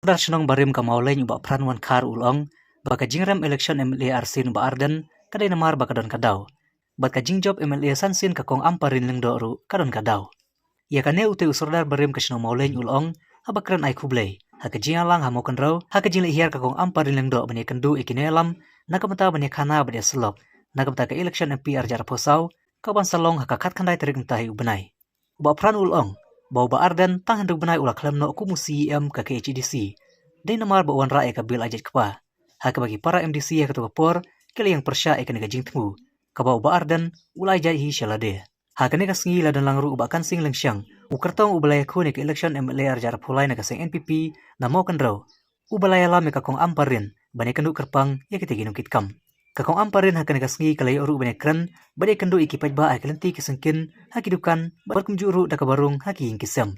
Dar senong barim ka maulay ubak pran wan kar ulong baka jingram election MLA Arsin ba Arden kadai namar baka don kadau. Baka jingjop MLA Sansin ka kong amparin leng doru kadon kadau. Ya kane ute usordar barim ka senong maulay ulong habakran ai kublay. Haka jingalang hamokan raw haka jingle hiar ka kong amparin leng do bani kendu ikinelam nakamata bani khana bani selop nakamata ka election MP arjar posau kaban salong haka kat kandai terik ntahi ubenai. Ubak pran ulong bau ba Arden tang henduk benai ulah klam no kumu CEM ka KHDC. Dai namar ba wan rae ka bil ajat kpa. Haka bagi para MDC ya ketua por kali yang persya ikan gajing temu. Ka bau ba Arden ulai jai hi shalade. Haka ne ka singi la dan langru uba kan sing lengsyang. Ukertong ubalaya ku ne ke election MLA arjar pulai na ka sing NPP na mau kan raw. Ubalaya la me ka kong amparin bani kendu kerpang ya kita ginung kitkam. Kakong amparin haka nega sengi kalai oru banyak keren, badai kendu iki pajba ay kalenti kisengkin, haki dukan, barkum juru daka barung haki ing kisem.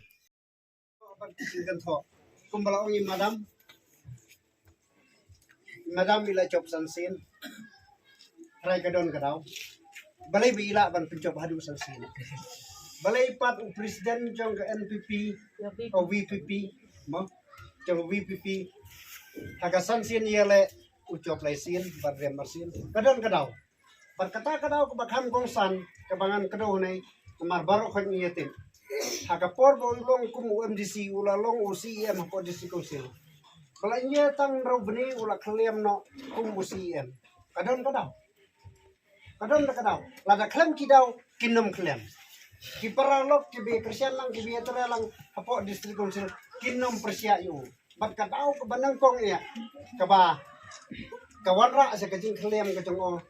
Kumbala ongi madam ila chop sansin, try kadon kadaw. Balay bila ban pencop hadu sansin. Balay pat presiden jong ke NPP o VPP, mo jong VPP, haka sansin yele ucap laisin berdem marsin kadon kadaw berkata kadaw kebakham gongsan kebangan kadaw nai kemar baru kan ngiyatin haka por bolong kum UMDC ulalong UCM po disi council balanya tang raw beni ula klem no kum UCM kadon kadaw lada klem kidaw kinom klem kiparalok kibi Christian lang kibi lang hapo district council kinom persya yu berkataw kebanang kong iya kaba kawarra sa kajing klem kajong o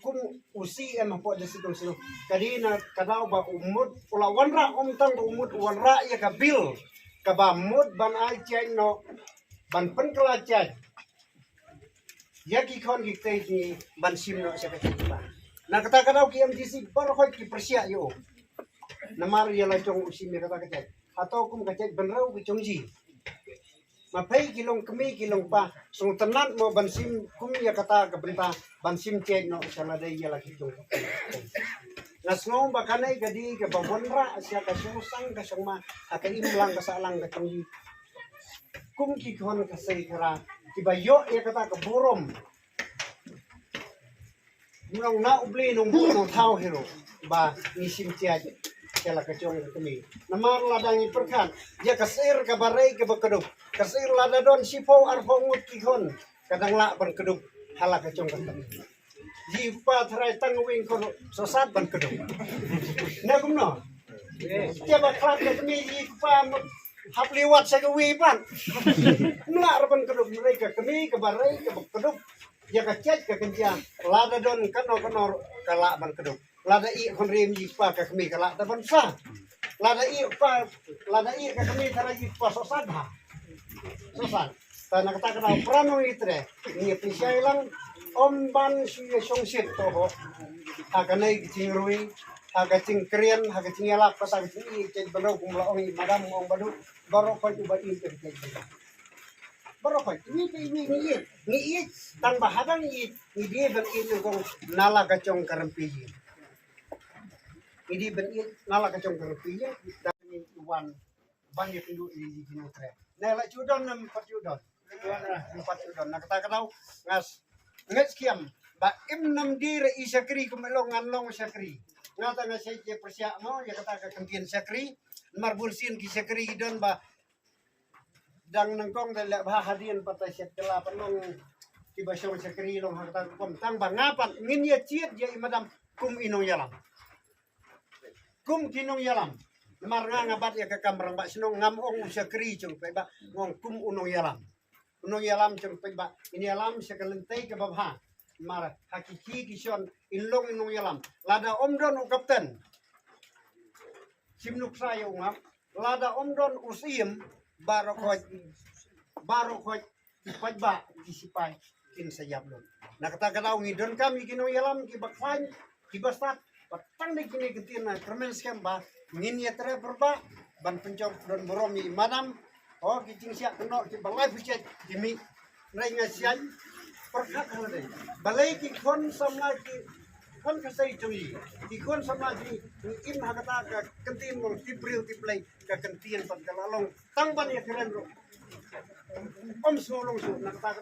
kung UCM po disi kung kadina kadaw ba umud ula wanra umtang umud wanra ya kabil kaba mud ban ay chay no ban penkala chay yaki kon giktay ni ban simno sa kajing ba na kata kadaw ki MDC baru koy ki persya yo namar yala chong UCM kata kachay atau kum kachay benraw ki chongji mapai kilong kami kilong pa so tanan mo bansim kum ya kata kabenta bansim cek no sala day ya lagi tong nasno bakanay gadi ka babonra asya ka sang ka ma akan imlang ka salang ka tong kum ki kon ka say kara kibayo ya kata ka burom mulong na ubli nung buno tao hero ba isim cek kala kacong kami namar ladang iperkan dia kasir kabarai ke bekeduk kasir lada don sipo arfo ngut kihon kadang la ban keduk hala kacong kami jipa trai tangwing kon sosat ban keduk na gumno dia baklat kami jipa hapliwat sa gawipan nula ban keduk mereka kami kabarai ke bekeduk dia kacet ke kenja lada don kano kala ban keduk lada i kon rem jipa ka kami kala da bansa lada i ka kami tara jipa sosan tanah kata kata prano itre ni pisai lang omban suya songsit to ho akanai cing rui aga cing krian aga cing yalak kata cing i cing baro kumla ong madam ong badu baro ko uba i cing baro ko ni tang bahadang ni dia ban i kong nala kacong karampi ini benit nala kacong kerpinya dan iwan banyak pindu di tre. Nah la cudon 4 cudon. 4 cudon. Nak kata kau ngas kiam ba im dire isakri kumelong nganlong sakri. Ngata ngasai je persya mo ya kata ka kentien sakri marbulsin ki sakri don ba dang nangkong dala bah hadian patay set kala panong tiba syong sakri long kata kom tang ba ngapan ngin ya ciet je madam kum inong yalam. Kum kinong yalam marga ngabat ya ke kamrang ba sinong ngamong sakri chung pe ba ngong kum unong yalam chung pe ba ini yalam sa kalentay ke babha mar hakiki kison inlong inong yalam lada omdon u kapten simnuk sayo ngap lada omdon usim barokoj pajba disipay kin sayablon nakata ngidon kami kinong yalam kibakfan kibastat patang di kini ketin na kermen skam ba ngin ya tere berba ban pencop don boromi madam oh kicing siak keno ki balai fucet kimi nai ngasian perkat hole balai ki kon sama ki kon kasai tui ki kon sama ki im hakata ka kentin mong tibril tiplay ka kentin pat kalalong tang ban ya keren ro Om semulung su nakata